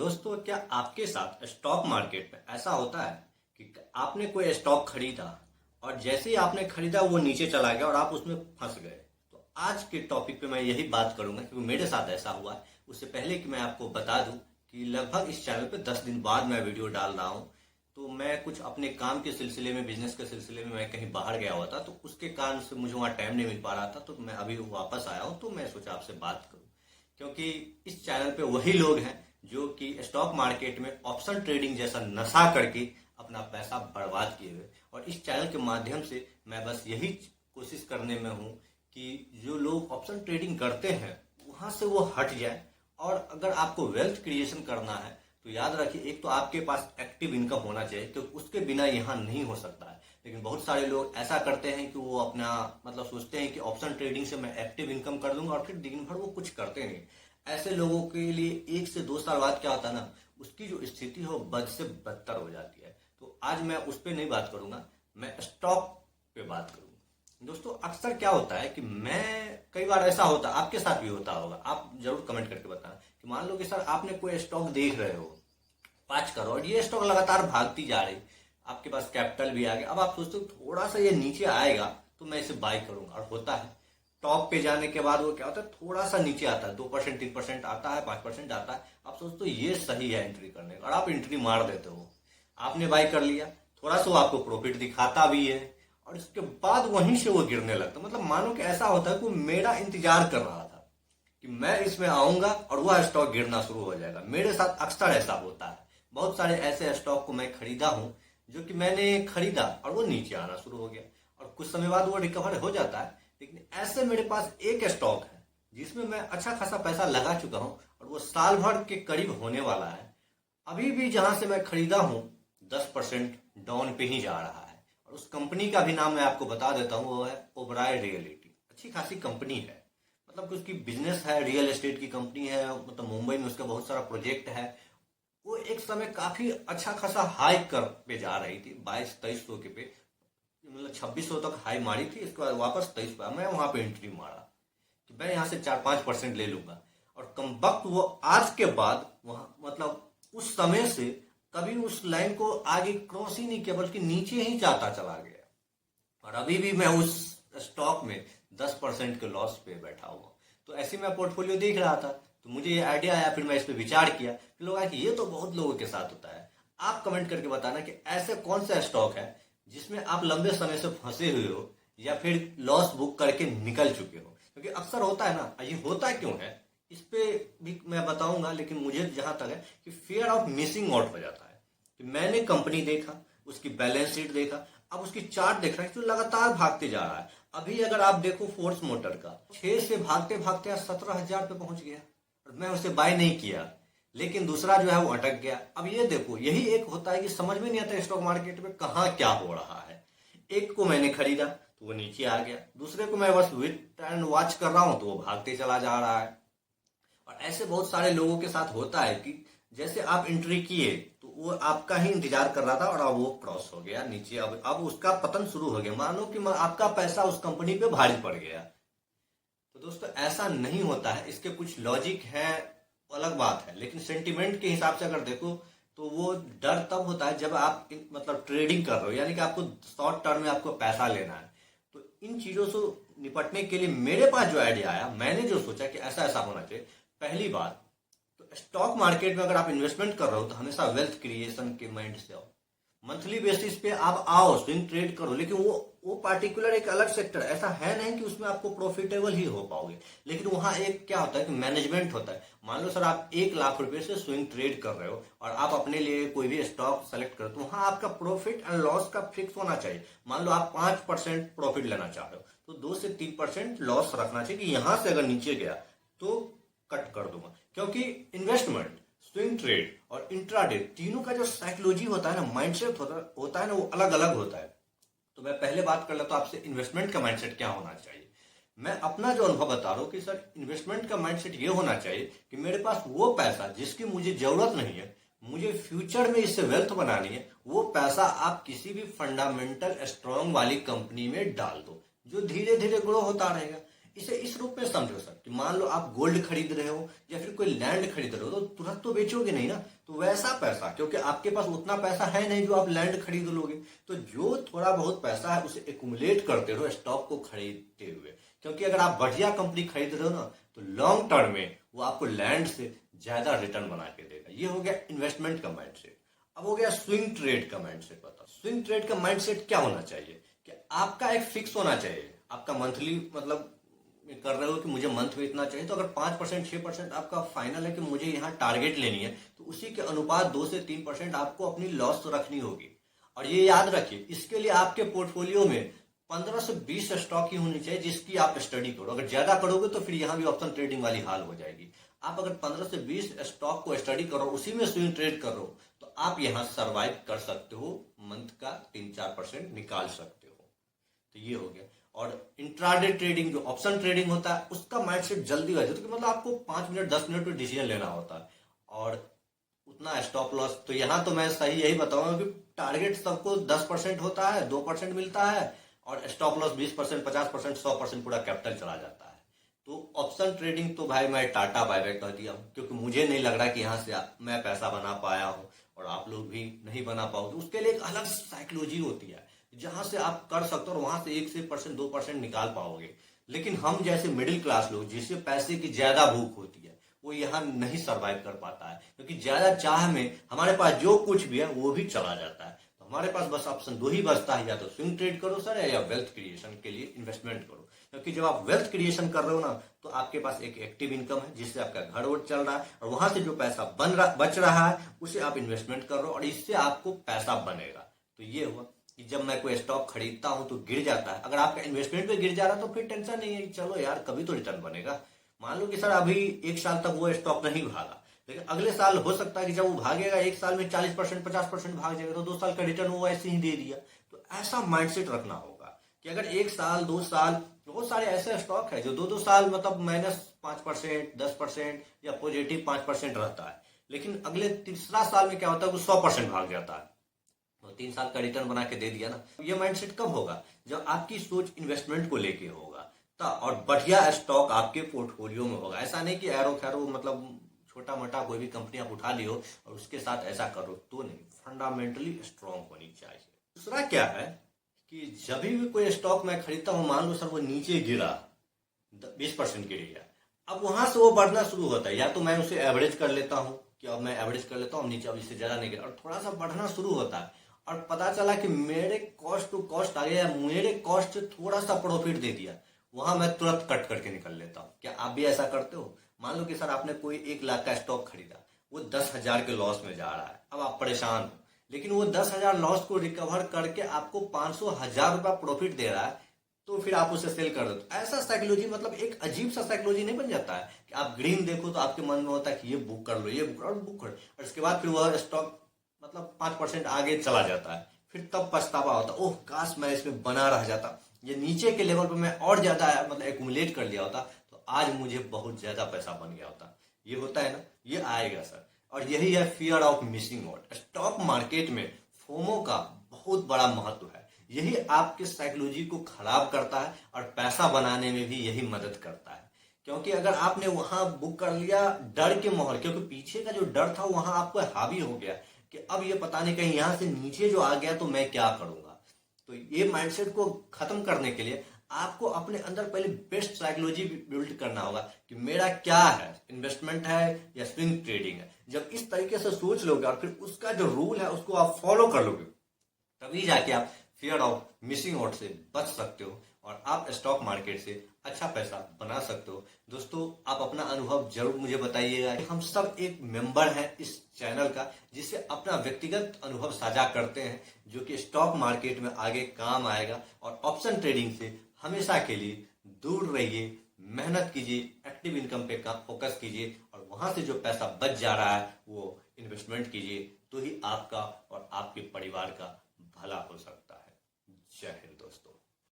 दोस्तों, क्या आपके साथ स्टॉक मार्केट में ऐसा होता है कि आपने कोई स्टॉक खरीदा और जैसे ही आपने खरीदा वो नीचे चला गया और आप उसमें फंस गए। तो आज के टॉपिक पे मैं यही बात करूंगा क्योंकि मेरे साथ ऐसा हुआ है। उससे पहले कि मैं आपको बता दूं कि लगभग इस चैनल पे 10 दिन बाद मैं वीडियो डाल रहा हूं। तो मैं कुछ अपने काम के सिलसिले में, बिजनेस के सिलसिले में मैं कहीं बाहर गया हुआ था, तो उसके कारण से मुझे वहाँ टाइम नहीं मिल पा रहा था। तो मैं अभी वापस आया हूँ, तो मैं सोचा आपसे बात करूँ क्योंकि इस चैनल पे वही लोग हैं जो कि स्टॉक मार्केट में ऑप्शन ट्रेडिंग जैसा नशा करके अपना पैसा बर्बाद किए हुए। और इस चैनल के माध्यम से मैं बस यही कोशिश करने में हूँ कि जो लोग ऑप्शन ट्रेडिंग करते हैं वहां से वो हट जाए। और अगर आपको वेल्थ क्रिएशन करना है तो याद रखिए, एक तो आपके पास एक्टिव इनकम होना चाहिए क्योंकि उसके बिना यहाँ नहीं हो सकता है। लेकिन बहुत सारे लोग ऐसा करते हैं कि वो अपना सोचते हैं कि ऑप्शन ट्रेडिंग से मैं एक्टिव इनकम कर दूंगा और फिर दिन भर वो कुछ करते नहीं। ऐसे लोगों के लिए 1 से 2 साल बाद क्या होता है ना, उसकी जो स्थिति हो बद से बदतर हो जाती है। तो आज मैं उस पर नहीं बात करूंगा, मैं स्टॉक पे बात करूंगा। दोस्तों, अक्सर क्या होता है कि मैं कई बार ऐसा होता है, आपके साथ भी होता होगा, आप जरूर कमेंट करके बताना कि मान लो कि सर आपने कोई स्टॉक देख रहे हो 5 करोड़, ये स्टॉक लगातार भागती जा रही, आपके पास कैपिटल भी आ गया। अब आप सोचते हो थोड़ा सा ये नीचे आएगा तो मैं इसे बाय करूंगा, और होता है टॉप पे जाने के बाद वो क्या होता है, थोड़ा सा नीचे आता है, 2% 3% आता है, 5% आता है। आप सोचते हो ये सही है एंट्री करने का, और आप एंट्री मार देते हो। आपने बाय कर लिया, थोड़ा सा वो आपको प्रॉफिट दिखाता भी है, और इसके बाद वहीं से वो गिरने लगता। मानो कि ऐसा होता है कि वो मेरा इंतजार कर रहा था कि मैं इसमें आऊंगा और वह स्टॉक गिरना शुरू हो जाएगा। मेरे साथ अक्सर ऐसा होता है। बहुत सारे ऐसे स्टॉक को मैं खरीदा हूं जो कि मैंने खरीदा और वो नीचे आना शुरू हो गया, और कुछ समय बाद वो रिकवर हो जाता है। लेकिन ऐसे मेरे पास एक स्टॉक है जिसमें मैं अच्छा खासा पैसा लगा चुका हूं और वो साल भर के करीब होने वाला है। अभी भी जहां से मैं खरीदा हूं 10% डाउन पे ही जा रहा है। और उस कंपनी का भी नाम मैं आपको बता देता हूं, वो है ओबराय रियलिटी। अच्छी खासी कंपनी है, कि उसकी बिजनेस है, रियल एस्टेट की कंपनी है। मुंबई में उसका बहुत सारा प्रोजेक्ट है। वो एक समय काफी अच्छा खासा हाई कर पे जा रही थी, 22-23 सौ के पे, 2600 तक हाई मारी थी। इसके बाद वापस 23 पे मैं वहां पे एंट्री मारा कि मैं यहाँ से 4-5% ले लूंगा। और कम वक्त वो आज के बाद वहां उस समय से कभी उस लाइन को आगे क्रॉस ही नहीं किया, बल्कि नीचे ही जाता चला गया। और अभी भी मैं उस स्टॉक में 10% के लॉस पे बैठा हुआ। तो ऐसे मैं पोर्टफोलियो देख रहा था तो मुझे ये आइडिया आया, फिर मैं इस पे विचार किया। फिर लोग आए कि ये तो बहुत लोगों के साथ होता है। आप कमेंट करके बताना कि ऐसे कौन सा स्टॉक है जिसमें आप लंबे समय से फंसे हुए हो या फिर लॉस बुक करके निकल चुके हो। क्योंकि अक्सर होता है ना, ये होता क्यों है इस पे भी मैं बताऊंगा। लेकिन मुझे जहां तक है कि फियर ऑफ मिसिंग आउट हो जाता है कि मैंने कंपनी देखा, उसकी बैलेंस शीट देखा, अब उसकी चार्ट देख रहा है तो लगातार भागते जा रहा है। अभी अगर आप देखो फोर्स मोटर का 6 से भागते भागते आज 17,000 पे पहुंच गया और मैं उसे बाय नहीं किया। लेकिन दूसरा जो है वो अटक गया। अब ये देखो, यही एक होता है कि समझ में नहीं आता स्टॉक मार्केट में कहाँ क्या हो रहा है। एक को मैंने खरीदा तो वो नीचे आ गया, दूसरे को मैं बस वेट एंड वॉच कर रहा हूं तो वो भागते चला जा रहा है। और ऐसे बहुत सारे लोगों के साथ होता है कि जैसे आप एंट्री किए तो वो आपका ही इंतजार कर रहा था और अब वो क्रॉस हो गया नीचे। अब उसका पतन शुरू हो गया। मानो कि आपका पैसा उस कंपनी पे भारी पड़ गया। तो दोस्तों, ऐसा नहीं होता है, इसके कुछ लॉजिक है, अलग बात है। लेकिन सेंटिमेंट के हिसाब से अगर देखो तो वो डर तब होता है जब आप ट्रेडिंग कर रहे हो, यानी कि आपको शॉर्ट टर्म में आपको पैसा लेना है। तो इन चीजों से निपटने के लिए मेरे पास जो आइडिया आया, मैंने जो सोचा कि ऐसा ऐसा होना चाहिए। पहली बात तो स्टॉक मार्केट में अगर आप इन्वेस्टमेंट कर रहे हो तो हमेशा वेल्थ क्रिएशन के माइंड से आओ। मंथली बेसिस पे आप आओ, स्विंग ट्रेड करो, लेकिन वो पार्टिकुलर एक अलग सेक्टर, ऐसा है नहीं कि उसमें आपको प्रॉफिटेबल ही हो पाओगे। लेकिन वहां एक क्या होता है कि मैनेजमेंट होता है। मान लो सर आप 1 लाख रुपए से स्विंग ट्रेड कर रहे हो और आप अपने लिए कोई भी स्टॉक सेलेक्ट करो, तो वहां आपका प्रॉफिट एंड लॉस का फिक्स होना चाहिए। मान लो आप 5% प्रॉफिट लेना चाह रहे हो तो 2 से 3% लॉस रखना चाहिए कि यहां से अगर नीचे गया तो कट कर दूंगा। क्योंकि इन्वेस्टमेंट, स्विंग ट्रेड और इंट्राडे, तीनों का जो साइकोलॉजी होता है ना, माइंडसेट होता है ना, वो अलग अलग होता है। तो मैं पहले बात कर लेता हूं आपसे इन्वेस्टमेंट का माइंडसेट क्या होना चाहिए। मैं अपना जो अनुभव बता रहा हूं कि सर इन्वेस्टमेंट का माइंडसेट ये होना चाहिए कि मेरे पास वो पैसा जिसकी मुझे जरूरत नहीं है, मुझे फ्यूचर में इससे वेल्थ बनानी है, वो पैसा आप किसी भी फंडामेंटल स्ट्रांग वाली कंपनी में डाल दो जो धीरे धीरे ग्रो होता रहेगा। इसे इस रूप में समझो सर कि मान लो आप गोल्ड खरीद रहे हो या फिर कोई लैंड खरीद रहे हो, तो तुरंत तो बेचोगे नहीं ना। तो वैसा पैसा, क्योंकि आपके पास उतना पैसा है नहीं जो आप लैंड खरीद लोगे, तो जो थोड़ा बहुत पैसा है उसे एक्यूमुलेट करते रहो स्टॉक को खरीदते हुए। क्योंकि अगर आप बढ़िया कंपनी खरीद रहे हो ना, तो लॉन्ग टर्म में वो आपको लैंड से ज्यादा रिटर्न बना के देगा। ये हो गया इन्वेस्टमेंट का माइंडसेट। अब हो गया स्विंग ट्रेड का माइंडसेट। बताओ स्विंग ट्रेड का माइंडसेट क्या होना चाहिए कि आपका एक फिक्स होना चाहिए। आपका मंथली मतलब कर रहे हो कि मुझे मंथ में इतना चाहिए, तो अगर 5% 6% आपका फाइनल है कि मुझे यहाँ टारगेट लेनी है, तो उसी के अनुपात 2 से 3% आपको अपनी लॉस रखनी होगी। और ये याद रखिए, इसके लिए आपके पोर्टफोलियो में 15 से 20 स्टॉक ही होनी चाहिए जिसकी आप स्टडी करो। अगर ज्यादा करोगे तो फिर यहाँ भी ऑप्शन ट्रेडिंग वाली हाल हो जाएगी। आप अगर 15 से 20 स्टॉक को स्टडी करो, उसी में स्विंग ट्रेड करो, तो आप यहाँ सर्वाइव कर सकते हो, मंथ का 3-4% निकाल सकते हो। तो ये हो गया। और इंट्राडे ट्रेडिंग जो ऑप्शन ट्रेडिंग होता है, उसका माइंडसेट जल्दी हो जाता है, मतलब आपको 5 मिनट 10 मिनट में डिसीजन लेना होता है और उतना स्टॉप लॉस। तो यहाँ तो मैं सही यही बताऊंगा कि टारगेट सबको 10% होता है, 2% मिलता है, और स्टॉप लॉस 20%, 50%, 100% पूरा कैपिटल चला जाता है। तो ऑप्शन ट्रेडिंग तो भाई मैं टाटा बाय बाय कर दिया हूँ, क्योंकि मुझे नहीं लग रहा कि यहाँ से मैं पैसा बना पाया हूँ और आप लोग भी नहीं बना पाओगे। उसके लिए एक अलग साइकोलॉजी होती है जहां से आप कर सकते हो और वहां से 1% 2% निकाल पाओगे। लेकिन हम जैसे मिडिल क्लास लोग, जिसे पैसे की ज्यादा भूख होती है, वो यहाँ नहीं सरवाइव कर पाता है, क्योंकि ज्यादा चाह में हमारे पास जो कुछ भी है वो भी चला जाता है। तो हमारे पास बस ऑप्शन दो ही बचता है, या तो स्विंग ट्रेड करो सर, या वेल्थ क्रिएशन के लिए इन्वेस्टमेंट करो। क्योंकि जब आप वेल्थ क्रिएशन कर रहे हो ना, तो आपके पास एक एक्टिव इनकम है जिससे आपका घर और चल रहा है, और वहां से जो पैसा बच रहा है उसे आप इन्वेस्टमेंट कर रहे हो और इससे आपको पैसा बनेगा। तो ये हुआ कि जब मैं कोई स्टॉक खरीदता हूं तो गिर जाता है, अगर आपका इन्वेस्टमेंट पे गिर जा रहा है तो फिर टेंशन नहीं है, चलो यार कभी तो रिटर्न बनेगा। मान लो कि सर अभी 1 साल तक वो स्टॉक नहीं भागा, लेकिन अगले साल हो सकता है कि जब वो भागेगा 1 साल में 40% 50% भाग जाएगा, तो 2 साल का रिटर्न वो ऐसे ही दे दिया। तो ऐसा माइंडसेट रखना होगा कि अगर 1 साल 2 साल, बहुत सारे ऐसे स्टॉक है जो 2-2 साल मतलब -5%, 10% या पॉजिटिव 5% रहता है, लेकिन अगले तीसरा साल में क्या होता है वो 100% भाग जाता है। तो 3 साल का रिटर्न बना के दे दिया ना। ये माइंडसेट कब होगा? जब आपकी सोच इन्वेस्टमेंट को लेके होगा, और बढ़िया स्टॉक आपके पोर्टफोलियो में होगा। ऐसा नहीं कि एरो खैरो मतलब छोटा मोटा कोई भी कंपनी आप उठा लियो और उसके साथ ऐसा करो, तो नहीं। फंडामेंटली स्ट्रांग होनी चाहिए। दूसरा क्या है कि जब भी कोई स्टॉक मैं खरीदता हूँ, मान लो सर वो नीचे गिरा, 20% गिर गया, अब वहां से वो बढ़ना शुरू होता है। या तो मैं उसे एवरेज कर लेता हूँ कि अब मैं एवरेज कर लेता हूँ, नीचे अब इससे ज्यादा नहीं गिरा, और थोड़ा सा बढ़ना शुरू होता है, और पता चला कि मेरे कॉस्ट टू कॉस्ट आ गया, मेरे कॉस्ट से थोड़ा सा प्रॉफिट दे दिया, वहां मैं तुरंत कट करके निकल लेता हूँ। क्या आप भी ऐसा करते हो? मान लो कि सर आपने कोई 1 लाख का स्टॉक खरीदा, वो 10,000 के लॉस में जा रहा है, अब आप परेशान हो, लेकिन वो 10,000 लॉस को रिकवर करके आपको 500,000 रुपया प्रॉफिट दे रहा है, तो फिर आप उसे सेल कर दो। तो ऐसा साइकोलॉजी मतलब एक अजीब सा साइकोलॉजी नहीं बन जाता है कि आप ग्रीन देखो तो आपके मन में होता है कि ये बुक कर लो, ये बुक करो, बुक करो, और उसके बाद फिर वह स्टॉक मतलब 5% आगे चला जाता है, फिर तब पछतावा होता है, ओह काश मैं इसमें बना रह जाता, ये नीचे के लेवल पर मैं और ज्यादा मतलब एक्यूमुलेट कर लिया होता, तो आज मुझे बहुत ज्यादा पैसा बन गया होता। ये होता है ना, ये आएगा सर। और यही है fear of missing out. Stock market में फोमो का बहुत बड़ा महत्व है। यही आपके साइकोलॉजी को खराब करता है और पैसा बनाने में भी यही मदद करता है। क्योंकि अगर आपने वहां बुक कर लिया डर के माहौल, क्योंकि पीछे का जो डर था वहां आपको हावी हो गया कि अब ये पता नहीं कहीं यहां से नीचे जो आ गया तो मैं क्या करूंगा। तो ये माइंडसेट को खत्म करने के लिए आपको अपने अंदर पहले बेस्ट साइकोलॉजी बिल्ड करना होगा कि मेरा क्या है, इन्वेस्टमेंट है या स्विंग ट्रेडिंग है। जब इस तरीके से सोच लोगे और फिर उसका जो रूल है उसको आप फॉलो कर लोगे, तभी जाके आप फियर ऑफ मिसिंग आउट से बच सकते हो और आप स्टॉक मार्केट से अच्छा पैसा बना सकते हो। दोस्तों आप अपना अनुभव जरूर मुझे बताइएगा। हम सब एक मेंबर हैं इस चैनल का, जिससे अपना व्यक्तिगत अनुभव साझा करते हैं जो कि स्टॉक मार्केट में आगे काम आएगा। और ऑप्शन ट्रेडिंग से हमेशा के लिए दूर रहिए, मेहनत कीजिए, एक्टिव इनकम पे फोकस कीजिए, और वहां से जो पैसा बच जा रहा है वो इन्वेस्टमेंट कीजिए, तो ही आपका और आपके परिवार का भला हो सकता है। जय हिंद दोस्तों।